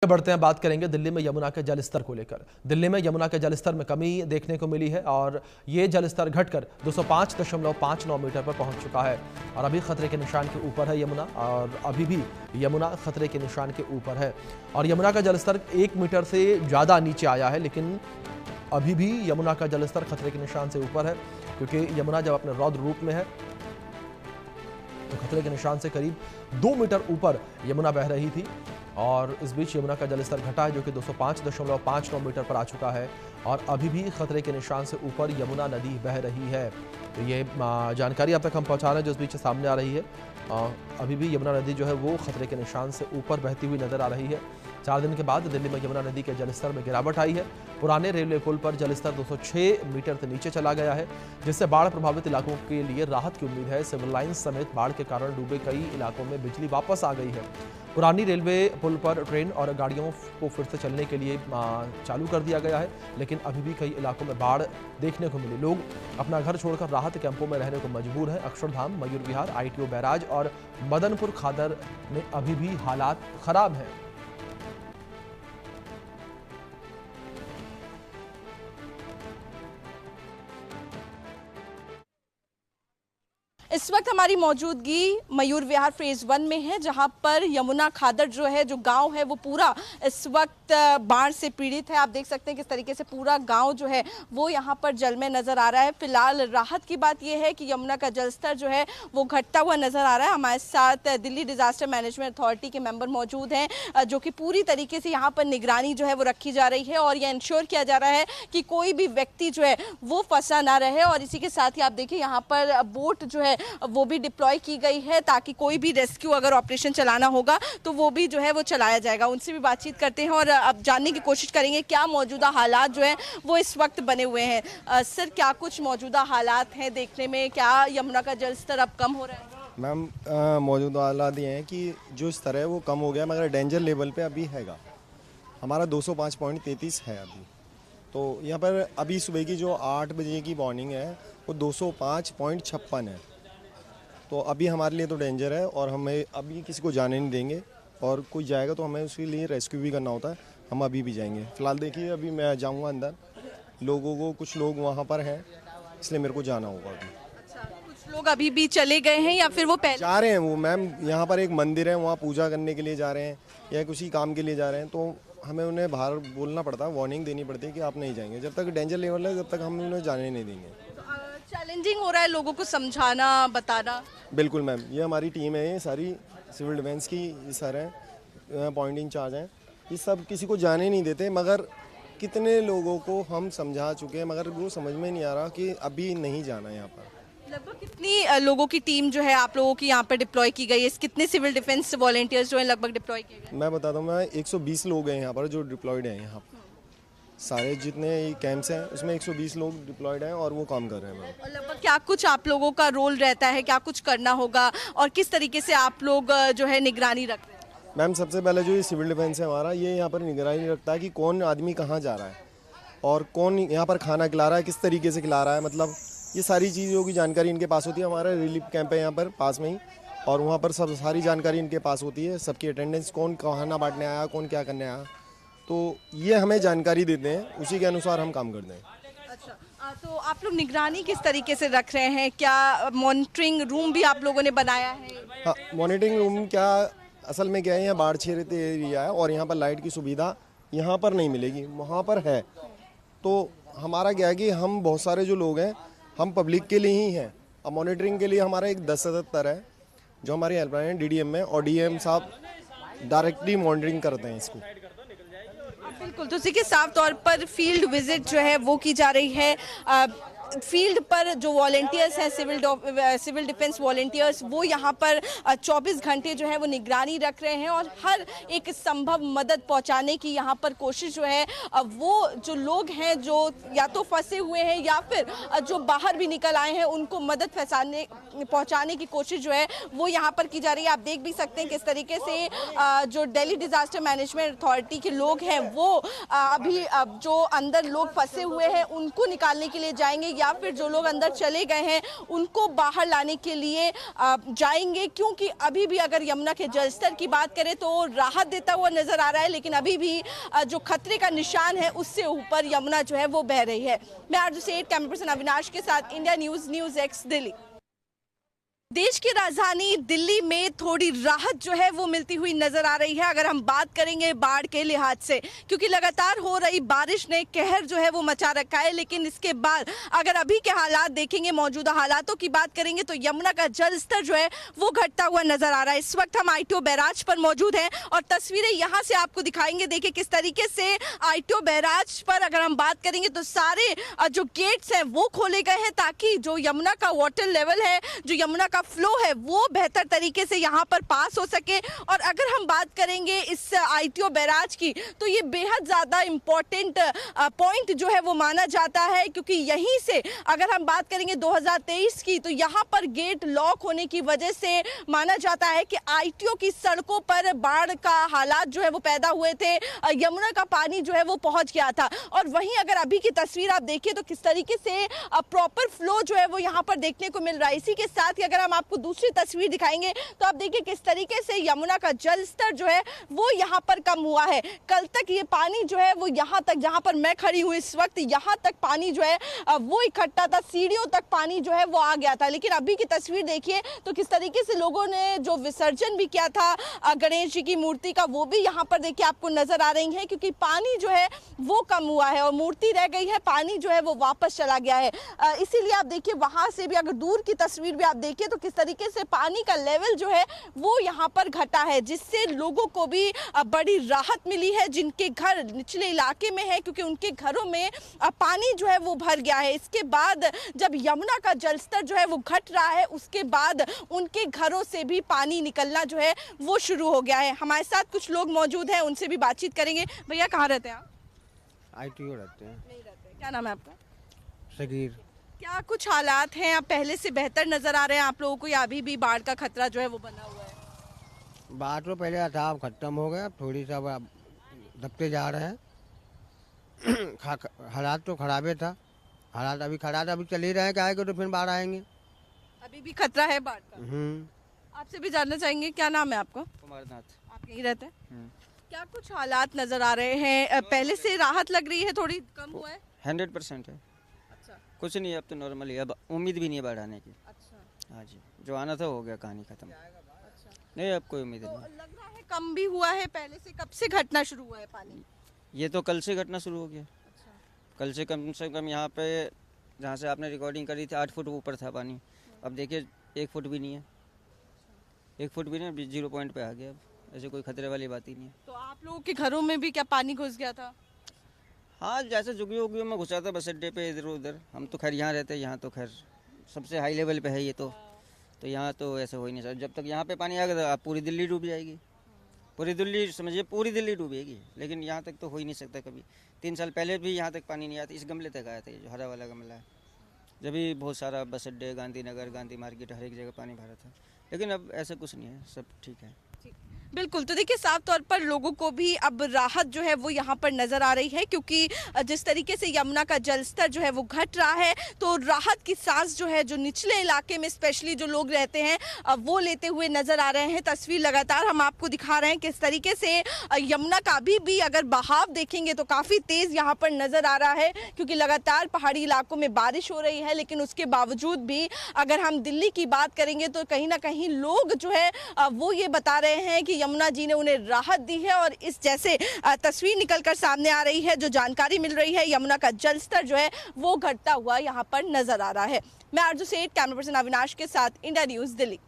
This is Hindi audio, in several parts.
बढ़ते हैं, बात करेंगे दिल्ली में यमुना के जलस्तर को लेकर। दिल्ली में यमुना के जलस्तर में कमी देखने को मिली है और ये जलस्तर घटकर 205.59 मीटर पर पहुंच चुका है और अभी खतरे के निशान के ऊपर है यमुना, और अभी भी यमुना खतरे के निशान के ऊपर है और यमुना का जलस्तर 1 मीटर से ज़्यादा नीचे आया है, लेकिन अभी भी यमुना का जलस्तर खतरे के निशान से ऊपर है, क्योंकि यमुना जब अपने रौद्र रूप में है तो खतरे के निशान से करीब 2 मीटर ऊपर यमुना बह रही थी और इस बीच यमुना का जलस्तर घटा है, जो कि 205.59 मीटर पर आ चुका है और अभी भी खतरे के निशान से ऊपर यमुना नदी बह रही है। तो ये जानकारी अब तक हम पहुंचा रहे हैं जो इस बीच सामने आ रही है। अभी भी यमुना नदी जो है वो खतरे के निशान से ऊपर बहती हुई नजर आ रही है। 4 दिन के बाद दिल्ली में यमुना नदी के जलस्तर में गिरावट आई है। पुराने रेलवे पुल पर जलस्तर 206 मीटर से नीचे चला गया है, जिससे बाढ़ प्रभावित इलाकों के लिए राहत की उम्मीद है। सिविल लाइन्स समेत बाढ़ के कारण डूबे कई इलाकों में बिजली वापस आ गई है। पुरानी रेलवे पुल पर ट्रेन और गाड़ियों को फिर से चलने के लिए चालू कर दिया गया है, लेकिन अभी भी कई इलाकों में बाढ़ देखने को मिली। लोग अपना घर छोड़कर राहत कैंपों में रहने को मजबूर हैं। अक्षरधाम, मयूर विहार, ITO बैराज और मदनपुर खादर में अभी भी हालात खराब हैं। इस वक्त हमारी मौजूदगी मयूर विहार फेज 1 में है, जहां पर यमुना खादर जो है, जो गांव है, वो पूरा इस वक्त बाढ़ से पीड़ित है। आप देख सकते हैं किस तरीके से पूरा गांव जो है वो यहां पर जल में नजर आ रहा है। फिलहाल राहत की बात यह है कि यमुना का जलस्तर जो है वो घटता हुआ नजर आ रहा है। हमारे साथ दिल्ली डिजास्टर मैनेजमेंट अथॉरिटी के मेंबर मौजूद हैं, जो कि पूरी तरीके से यहाँ पर निगरानी जो है वो रखी जा रही है और यह इंश्योर किया जा रहा है कि कोई भी व्यक्ति जो है वो फंसा ना रहे। और इसी के साथ ही आप देखिए यहाँ पर बोट जो है वो भी डिप्लॉय की गई है, ताकि कोई भी रेस्क्यू अगर ऑपरेशन चलाना होगा तो वो भी जो है वो चलाया जाएगा। उनसे भी बातचीत करते हैं और अब जानने की कोशिश करेंगे क्या मौजूदा हालात जो हैं वो इस वक्त बने हुए हैं। सर, क्या कुछ मौजूदा हालात हैं देखने में? क्या यमुना का जलस्तर अब कम हो रहा है? मैम, मौजूदा हालात ये हैं कि जो स्तर है वो कम हो गया, मगर डेंजर लेवल पे अभी हैगा। हमारा 205.33 है अभी। तो यहाँ पर अभी सुबह की जो 8 बजे की वार्निंग है वो 205.56 है। तो अभी हमारे लिए तो डेंजर है और हमें अभी किसी को जाने नहीं देंगे, और कोई जाएगा तो हमें उसके लिए रेस्क्यू भी करना होता है। हम अभी भी जाएंगे। फ़िलहाल देखिए, अभी मैं जाऊंगा अंदर, लोगों को, कुछ लोग वहाँ पर हैं, इसलिए मेरे को जाना होगा अभी। अच्छा, कुछ लोग अभी भी चले गए हैं या फिर वो पहले जा रहे हैं? वो मैम, यहाँ पर एक मंदिर है, वहाँ पूजा करने के लिए जा रहे हैं या किसी काम के लिए जा रहे हैं, तो हमें उन्हें बाहर बोलना पड़ता है, वार्निंग देनी पड़ती है कि आप नहीं जाएंगे। जब तक डेंजर लेवल है तब तक हम उन्हें जाने नहीं देंगे। चैलेंजिंग हो रहा है लोगों को समझाना, बताना? बिल्कुल मैम, ये हमारी टीम है, ये सारी सिविल डिफेंस की, ये सर हैं, पॉइंट इंचार्ज हैं, ये सब किसी को जाने नहीं देते। मगर कितने लोगों को हम समझा चुके हैं, मगर वो समझ में नहीं आ रहा कि अभी नहीं जाना है यहाँ पर। लगभग कितनी लोगों की टीम जो है आप लोगों की यहाँ पर डिप्लॉय की गई है? कितने सिविल डिफेंस वॉलंटियर्स जो है लगभग डिप्लॉय किए गए? मैं बताता हूँ, मैं 120 लोग हैं यहाँ पर जो डिप्लॉयड हैं। यहाँ पर सारे जितने कैंप्स हैं उसमें 120 लोग डिप्लॉयड हैं और वो काम कर रहे हैं। और लगभग क्या कुछ आप लोगों का रोल रहता है, क्या कुछ करना होगा और किस तरीके से आप लोग जो है निगरानी रख रहे हैं? मैम, सबसे पहले जो ये सिविल डिफेंस है हमारा, ये यहाँ पर निगरानी रखता है कि कौन आदमी कहाँ जा रहा है और कौन यहाँ पर खाना खिला रहा है, किस तरीके से खिला रहा है, मतलब ये सारी चीज़ों की जानकारी इनके पास होती है। हमारा रिलीफ कैंप है यहाँ पर पास में ही, और वहाँ पर सब सारी जानकारी इनके पास होती है, सबकी अटेंडेंस, कौन खाना बांटने आया, कौन क्या करने आया, तो ये हमें जानकारी देते हैं, उसी के अनुसार हम काम करते हैं। अच्छा, तो आप लोग निगरानी किस तरीके से रख रहे हैं? क्या मॉनिटरिंग रूम भी आप लोगों ने बनाया है? हाँ, मॉनिटरिंग रूम क्या, असल में क्या है, यहाँ बाढ़ क्षेत्र एरिया है और यहाँ पर लाइट की सुविधा यहाँ पर नहीं मिलेगी, वहाँ पर है। तो हमारा क्या है कि हम बहुत सारे जो लोग हैं, हम पब्लिक के लिए ही हैं। अब मॉनिटरिंग के लिए हमारा एक 1077 है, जो हमारी हेल्पलाइन है DDM में, और DM साहब डायरेक्टली मॉनिटरिंग करते हैं इसको। बिल्कुल, तो देखिए साफ तौर पर फील्ड विजिट जो है वो की जा रही है। फील्ड पर जो वॉलंटियर्स हैं, सिविल डिफेंस वॉलंटियर्स, वो यहाँ पर 24 घंटे जो है वो निगरानी रख रहे हैं और हर एक संभव मदद पहुँचाने की यहाँ पर कोशिश जो है, वो जो लोग हैं जो या तो फंसे हुए हैं या फिर जो बाहर भी निकल आए हैं, उनको मदद पहुँचाने की कोशिश जो है वो यहाँ पर की जा रही है। आप देख भी सकते हैं किस तरीके से जो दिल्ली डिजास्टर मैनेजमेंट अथॉरिटी के लोग हैं वो अभी जो अंदर लोग फंसे हुए हैं उनको निकालने के लिए जाएंगे। या फिर जो लोग अंदर चले गए हैं उनको बाहर लाने के लिए जाएंगे, क्योंकि अभी भी अगर यमुना के जलस्तर की बात करें तो राहत देता हुआ नजर आ रहा है, लेकिन अभी भी जो खतरे का निशान है उससे ऊपर यमुना जो है वो बह रही है। मैं आरजू सेठ, कैमरा पर्सन अविनाश के साथ, इंडिया न्यूज़ एक्स, दिल्ली। देश की राजधानी दिल्ली में थोड़ी राहत जो है वो मिलती हुई नजर आ रही है अगर हम बात करेंगे बाढ़ के लिहाज से, क्योंकि लगातार हो रही बारिश ने कहर जो है वो मचा रखा है। लेकिन इसके बाद अगर अभी के हालात देखेंगे, मौजूदा हालातों की बात करेंगे तो यमुना का जल स्तर जो है वो घटता हुआ नजर आ रहा है। इस वक्त हम आईटीओ बैराज पर मौजूद हैं और तस्वीरें यहाँ से आपको दिखाएंगे। देखिए किस तरीके से आईटीओ बैराज पर अगर हम बात करेंगे तो सारे जो गेट्स हैं वो खोले गए हैं ताकि जो यमुना का वाटर लेवल है, जो यमुना का फ्लो है वो बेहतर तरीके से यहाँ पर पास हो सके। और अगर हम बात करेंगे इस आईटीओ बैराज की तो ये बेहद ज़्यादा इम्पोर्टेंट पॉइंट जो है वो माना जाता है, क्योंकि यहीं से अगर हम बात करेंगे 2023 की तो यहाँ पर गेट लॉक होने की वजह से माना जाता है कि आईटीओ की सड़कों पर बाढ़ का हालात जो है वो पैदा हुए थे, यमुना का पानी जो है वो पहुँच गया था। और वहीं अगर अभी की तस्वीर आप देखिए तो किस तरीके से प्रॉपर फ्लो जो है वो यहाँ पर देखने को मिल रहा है। इसी के साथ ही अगर हम आपको दूसरी तस्वीर दिखाएंगे तो आप देखिए किस तरीके से यमुना का जल स्तर जो है वो यहाँ पर कम हुआ है। कल तक ये पानी जो है वो यहाँ तक, जहाँ पर मैं खड़ी हूँ इस वक्त, यहाँ तक पानी जो है वो इकट्ठा था, सीढ़ियों तक पानी जो है वो आ गया था। लेकिन अभी की तस्वीर देखिए तो किस तरीके से लोगों ने जो विसर्जन भी किया था गणेश जी की मूर्ति का, वो भी यहाँ पर देखिए आपको नजर आ रही है, क्योंकि पानी जो है वो कम हुआ है और मूर्ति रह गई है, पानी जो है वो वापस चला गया है। इसीलिए आप देखिए वहां से भी अगर दूर की तस्वीर भी आप देखिए तो किस तरीके से पानी का लेवल जो है वो यहाँ पर घटा है, जिससे लोगों को भी बड़ी राहत मिली है जिनके घर निचले इलाके में है, क्योंकि उनके घरों में पानी जो है वो भर गया है। इसके बाद जब यमुना का जलस्तर जो है वो घट रहा है उसके बाद उनके घरों से भी पानी निकलना जो है वो शुरू हो गया है। हमारे साथ कुछ लोग मौजूद हैं, उनसे भी बातचीत करेंगे। भैया कहाँ रहते हैं आप? आईटीओ रहते हैं। नहीं रहते। क्या नाम है आपका? सगीर। क्या कुछ हालात हैं, अब पहले से बेहतर नजर आ रहे हैं आप लोगों को या अभी भी बाढ़ का खतरा जो है वो बना हुआ है? बाढ़ तो पहले था, अब खत्म हो गया, थोड़ी सा अब दबते जा रहे हैं। हालात तो खराबे था, हालात अभी खराब, अभी चल ही रहे हैं, क्या आएगा तो फिर बाढ़ आएंगे। अभी भी खतरा है बाढ़ का। आपसे भी जानना चाहेंगे, क्या नाम है आपका? कुमारनाथ। आप यहीं रहते हैं? क्या कुछ हालात नजर आ रहे हैं, पहले से राहत लग रही है, थोड़ी कम हुआ है? 100% है। अच्छा कुछ नहीं, अब तो नॉर्मल है, अब उम्मीद भी नहीं है बाढ़ आने की। अच्छा हाँ जी, जो आना था हो गया, कहानी खत्म। अच्छा। नहीं, अब कोई उम्मीद तो नहीं। लग रहा है कम भी हुआ है, पहले से कब से घटना शुरू हुआ है पानी? ये तो कल से घटना शुरू हो गया। अच्छा। कल से कम यहाँ पे जहाँ से आपने रिकॉर्डिंग करी थी 8 फुट ऊपर था पानी, अब देखिए 1 फुट भी नहीं है, 1 फुट भी नहीं, 0 पॉइंट पे आ गया। अब ऐसे कोई खतरे वाली बात ही नहीं है। तो आप लोगों के घरों में भी क्या पानी घुस गया था? हाँ, जैसे झुग्गियों उग्गियों में घुसा था बस अड्डे पे, इधर उधर। हम तो खैर यहाँ रहते हैं, यहाँ तो खैर सबसे हाई लेवल पे है ये तो यहाँ तो ऐसे हो ही नहीं सकता। जब तक यहाँ पे पानी आएगा तो आप पूरी दिल्ली डूब जाएगी, पूरी दिल्ली समझिए, पूरी दिल्ली डूबेगी। लेकिन यहाँ तक तो हो ही नहीं सकता कभी। 3 साल पहले भी यहाँ तक पानी नहीं आता, इस गमले तक आया था, ये जो हरा वाला गमला है। जब भी बहुत सारा बस अड्डे, गांधीनगर, गांधी मार्केट, हर एक जगह पानी भरा था। लेकिन अब ऐसा कुछ नहीं है, सब ठीक है। बिल्कुल, तो देखिए साफ तौर पर लोगों को भी अब राहत जो है वो यहाँ पर नजर आ रही है, क्योंकि जिस तरीके से यमुना का जलस्तर जो है वो घट रहा है तो राहत की सांस जो है जो निचले इलाके में स्पेशली जो लोग रहते हैं वो लेते हुए नजर आ रहे हैं। तस्वीर लगातार हम आपको दिखा रहे हैं किस तरीके से यमुना का अभी भी अगर बहाव देखेंगे तो काफ़ी तेज़ यहाँ पर नजर आ रहा है, क्योंकि लगातार पहाड़ी इलाकों में बारिश हो रही है। लेकिन उसके बावजूद भी अगर हम दिल्ली की बात करेंगे तो कहीं ना कहीं लोग जो है वो ये बता रहे हैं कि यमुना जी ने उन्हें राहत दी है। और इस जैसे तस्वीर निकलकर सामने आ रही है, जो जानकारी मिल रही है, यमुना का जलस्तर जो है वो घटता हुआ यहाँ पर नजर आ रहा है। मैं आरजू सेठ, कैमरा पर्सन अविनाश के साथ, इंडिया न्यूज़ दिल्ली।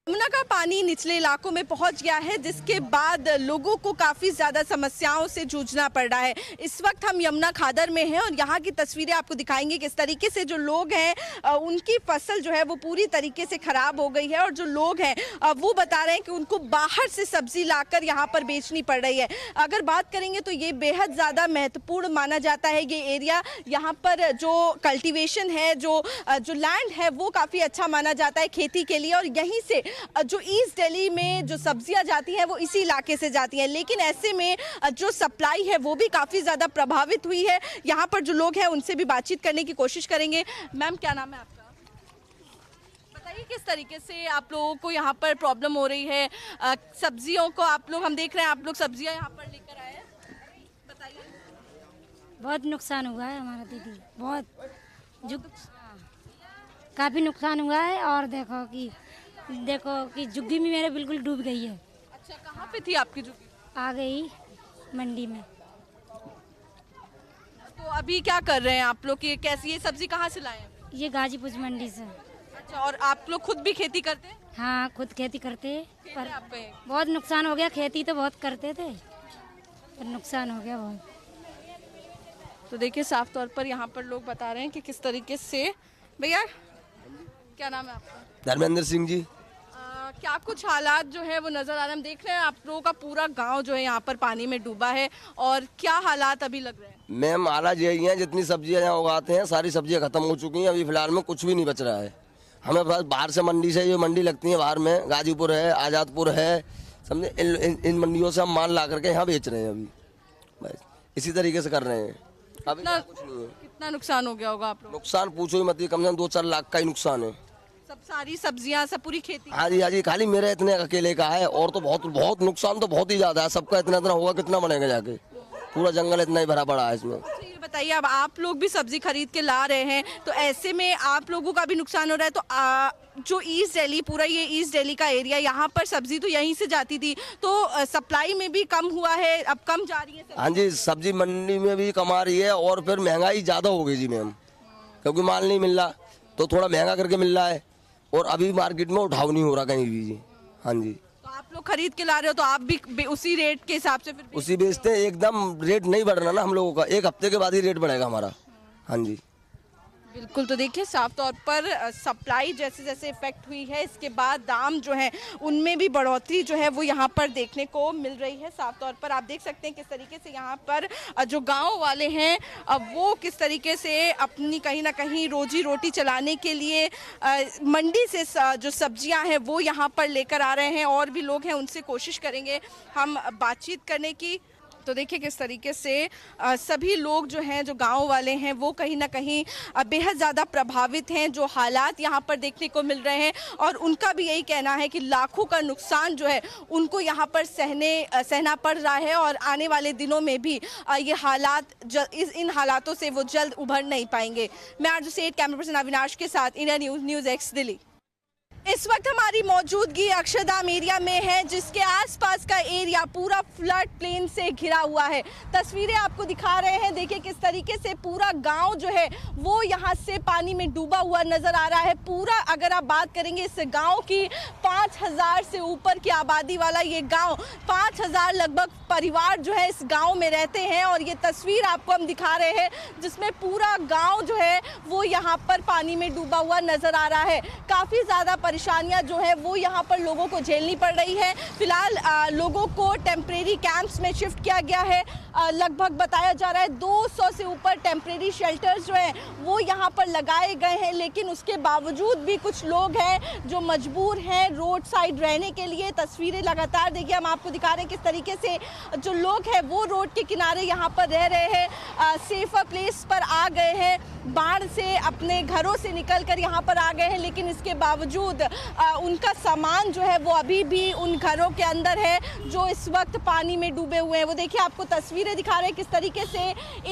यमुना का पानी निचले इलाकों में पहुंच गया है, जिसके बाद लोगों को काफ़ी ज़्यादा समस्याओं से जूझना पड़ रहा है। इस वक्त हम यमुना खादर में हैं और यहाँ की तस्वीरें आपको दिखाएंगे किस तरीके से जो लोग हैं उनकी फसल जो है वो पूरी तरीके से ख़राब हो गई है। और जो लोग हैं वो बता रहे हैं कि उनको बाहर से सब्जी लाकर यहाँ पर बेचनी पड़ रही है। अगर बात करेंगे तो ये बेहद ज़्यादा महत्वपूर्ण माना जाता है ये एरिया। यहाँ पर जो कल्टिवेशन है, जो लैंड है वो काफ़ी अच्छा माना जाता है खेती के लिए। और यहीं से जो ईस्ट दिल्ली में जो सब्जियां जाती हैं वो इसी इलाके से जाती हैं, लेकिन ऐसे में जो सप्लाई है वो भी काफ़ी ज़्यादा प्रभावित हुई है। यहाँ पर जो लोग हैं उनसे भी बातचीत करने की कोशिश करेंगे। मैम, क्या नाम है आपका? बताइए किस तरीके से आप लोगों को यहाँ पर प्रॉब्लम हो रही है? सब्जियों को आप लोग, हम देख रहे हैं आप लोग सब्जियाँ यहाँ पर लेकर आए हैं, बताइए। बहुत नुकसान हुआ है हमारा दीदी, बहुत काफ़ी नुकसान हुआ है। और देखो कि झुग्गी भी मेरे बिल्कुल डूब गई है। अच्छा, कहाँ पे थी आपकी झुग्गी? आ गई मंडी में। तो अभी क्या कर रहे हैं आप लोग? कि कैसी ये सब्जी कहाँ से लाए हैं? ये गाजीपुर मंडी से। अच्छा, और आप लोग खुद भी खेती करते हैं? हाँ, खुद खेती करते हैं, पर आप पे बहुत नुकसान हो गया। खेती तो बहुत करते थे, पर नुकसान हो गया बहुत। तो देखिए, साफ तौर पर यहाँ पर लोग बता रहे हैं कि किस तरीके से। भैया, क्या नाम है आपका? धर्मेंद्र सिंह जी। क्या कुछ हालात जो है वो नजर आ रहे हैं? हम देख रहे हैं आप लोगों का पूरा गांव जो है यहाँ पर पानी में डूबा है, और क्या हालात अभी लग रहे हैं? मैम, हालात यही हैं, जितनी सब्जियां यहाँ उगाते हैं सारी सब्जियां खत्म हो चुकी हैं। अभी फिलहाल में कुछ भी नहीं बच रहा है। हमें बस बाहर से मंडी से, ये मंडी लगती है बाहर में, गाजीपुर है, आज़ादपुर है, समझे, इन मंडियों से हम माल ला करके यहाँ बेच रहे हैं। अभी बस इसी तरीके से कर रहे हैं। अभी कुछ नहीं है। कितना नुकसान हो गया होगा आप लोग? नुकसान पूछो ही मत, कम से कम 2-4 लाख का ही नुकसान है। सब सारी सब्जियां, सब पूरी खेती? हाँ जी, हाँ जी, खाली मेरे इतने अकेले का है, और तो बहुत नुकसान तो बहुत ही ज्यादा है। सबका इतना होगा, कितना बनेगा जाके? पूरा जंगल इतना ही भरा पड़ा है इसमें। अच्छा, ये बताइए, अब आप लोग भी सब्जी खरीद के ला रहे हैं, तो ऐसे में आप लोगों का भी नुकसान हो रहा है। तो जो ईस्ट दिल्ली, पूरा ये ईस्ट दिल्ली का एरिया, यहाँ पर सब्जी तो यहीं से जाती थी, तो सप्लाई में भी कम हुआ है, अब कम जा रही है सब्जी? हाँ जी, सब्जी मंडी में भी कम आ रही है, और फिर महंगाई ज्यादा हो गई जी मैम, क्योंकि माल नहीं मिल रहा, तो थोड़ा महंगा करके मिल रहा है, और अभी मार्केट में उठाव नहीं हो रहा कहीं भी जी। हाँ जी, तो आप लोग खरीद के ला रहे हो, तो आप भी उसी रेट के हिसाब से फिर उसी बेचते हैं। एकदम रेट नहीं बढ़ रहा ना हम लोगों का, 1 हफ्ते के बाद ही रेट बढ़ेगा हमारा। हाँ जी, बिल्कुल। तो देखिए, साफ तौर पर सप्लाई जैसे जैसे इफेक्ट हुई है, इसके बाद दाम जो है उनमें भी बढ़ोतरी जो है वो यहाँ पर देखने को मिल रही है। साफ तौर पर आप देख सकते हैं किस तरीके से यहाँ पर जो गांव वाले हैं वो किस तरीके से अपनी कहीं ना कहीं रोजी रोटी चलाने के लिए मंडी से जो सब्जियां हैं वो यहाँ पर लेकर आ रहे हैं। और भी लोग हैं, उनसे कोशिश करेंगे हम बातचीत करने की। तो देखिए किस तरीके से सभी लोग जो हैं, जो गांव वाले हैं, वो कहीं ना कहीं बेहद ज़्यादा प्रभावित हैं। जो हालात यहाँ पर देखने को मिल रहे हैं, और उनका भी यही कहना है कि लाखों का नुकसान जो है उनको यहाँ पर सहना पड़ रहा है, और आने वाले दिनों में भी ये हालात इन हालातों से वो जल्द उभर नहीं पाएंगे। मैं आरजू सेठ, कैमरा पर्सन अविनाश के साथ, इंडिया न्यूज़ एक्स दिल्ली। इस वक्त हमारी मौजूदगी अक्षरधाम एरिया में है, जिसके आसपास का एरिया पूरा फ्लड प्लेन से घिरा हुआ है। तस्वीरें आपको दिखा रहे हैं, देखिए किस तरीके से पूरा गांव जो है वो यहाँ से पानी में डूबा हुआ नजर आ रहा है। पूरा अगर आप बात करेंगे इस गांव की, 5000 से ऊपर की आबादी वाला ये गांव, 5000 लगभग परिवार जो है इस गांव में रहते हैं। और ये तस्वीर आपको हम दिखा रहे हैं जिसमें पूरा गाँव जो है वो यहाँ पर पानी में डूबा हुआ नजर आ रहा है। काफ़ी ज़्यादा परेशानियां जो है वो यहाँ पर लोगों को झेलनी पड़ रही है। फिलहाल लोगों को टेम्परेरी कैंप्स में शिफ्ट किया गया है। लगभग बताया जा रहा है 200 से ऊपर टेम्परेरी शेल्टर्स जो हैं वो यहाँ पर लगाए गए हैं, लेकिन उसके बावजूद भी कुछ लोग हैं जो मजबूर हैं रोड साइड रहने के लिए। तस्वीरें लगातार देखिए, हम आपको दिखा रहे हैं किस तरीके से जो लोग हैं वो रोड के किनारे यहाँ पर रह रहे हैं, सेफर प्लेस पर आ गए हैं, बाढ़ से अपने घरों से निकल कर यहाँ पर आ गए हैं, लेकिन इसके बावजूद उनका सामान जो है वो अभी भी उन घरों के अंदर है जो इस वक्त पानी में डूबे हुए हैं। वो देखिए, आपको तस्वीरें दिखा रहे हैं किस तरीके से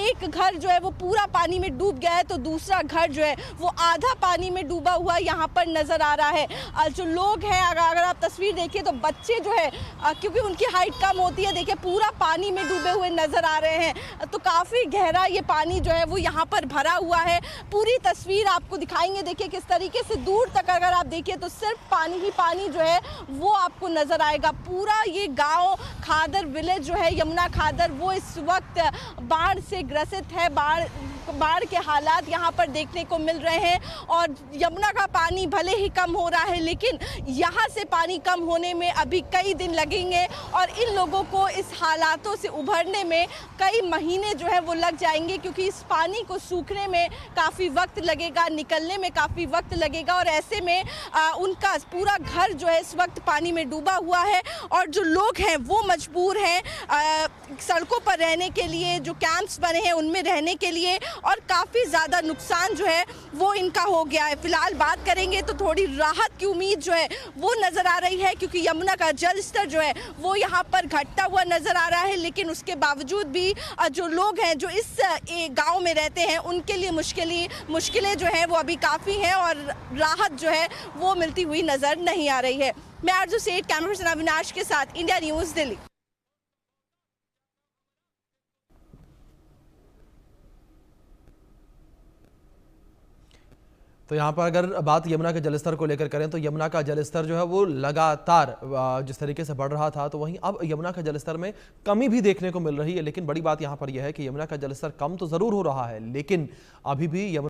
एक घर जो है वो पूरा पानी में डूब गया है, तो दूसरा घर जो है वो आधा पानी में डूबा हुआ यहाँ पर नजर आ रहा है। जो लोग हैं, अगर आप तस्वीर देखिए तो बच्चे जो है, क्योंकि उनकी हाइट कम होती है, देखिए पूरा पानी में डूबे हुए नजर आ रहे हैं। तो काफी गहरा ये पानी जो है वो यहाँ पर भरा हुआ है। पूरी तस्वीर आपको दिखाएंगे, देखिए किस तरीके से दूर तक अगर आप देखिए तो सिर्फ पानी ही पानी जो है वो आपको नजर आएगा। पूरा ये गांव खादर विलेज जो है, यमुना खादर, वो इस वक्त बाढ़ से ग्रसित है। बाढ़ बाढ़ के हालात यहाँ पर देखने को मिल रहे हैं। और यमुना का पानी भले ही कम हो रहा है, लेकिन यहाँ से पानी कम होने में अभी कई दिन लगेंगे और इन लोगों को इस हालातों से उभरने में कई महीने जो है वो लग जाएंगे, क्योंकि इस पानी को सूखने में काफ़ी वक्त लगेगा, निकलने में काफ़ी वक्त लगेगा। और ऐसे में उनका पूरा घर जो है इस वक्त पानी में डूबा हुआ है और जो लोग हैं वो मजबूर हैं सड़कों पर रहने के लिए, जो कैंप्स बने हैं उनमें रहने के लिए, और काफ़ी ज़्यादा नुकसान जो है वो इनका हो गया है। फिलहाल बात करेंगे तो थोड़ी राहत की उम्मीद जो है वो नज़र आ रही है, क्योंकि यमुना का जल स्तर जो है वो यहाँ पर घटता हुआ नज़र आ रहा है। लेकिन उसके बावजूद भी जो लोग हैं जो इस गांव में रहते हैं उनके लिए मुश्किलें जो हैं वो अभी काफ़ी हैं और राहत जो है वो मिलती हुई नज़र नहीं आ रही है। मैं आरजू सेठ, कैमरा पर्सन अविनाश के साथ, इंडिया न्यूज़, दिल्ली। तो यहाँ पर अगर बात यमुना के जलस्तर को लेकर करें तो यमुना का जलस्तर जो है वो लगातार जिस तरीके से बढ़ रहा था, तो वहीं अब यमुना का जलस्तर में कमी भी देखने को मिल रही है। लेकिन बड़ी बात यहाँ पर यह है कि यमुना का जलस्तर कम तो ज़रूर हो रहा है, लेकिन अभी भी यमुना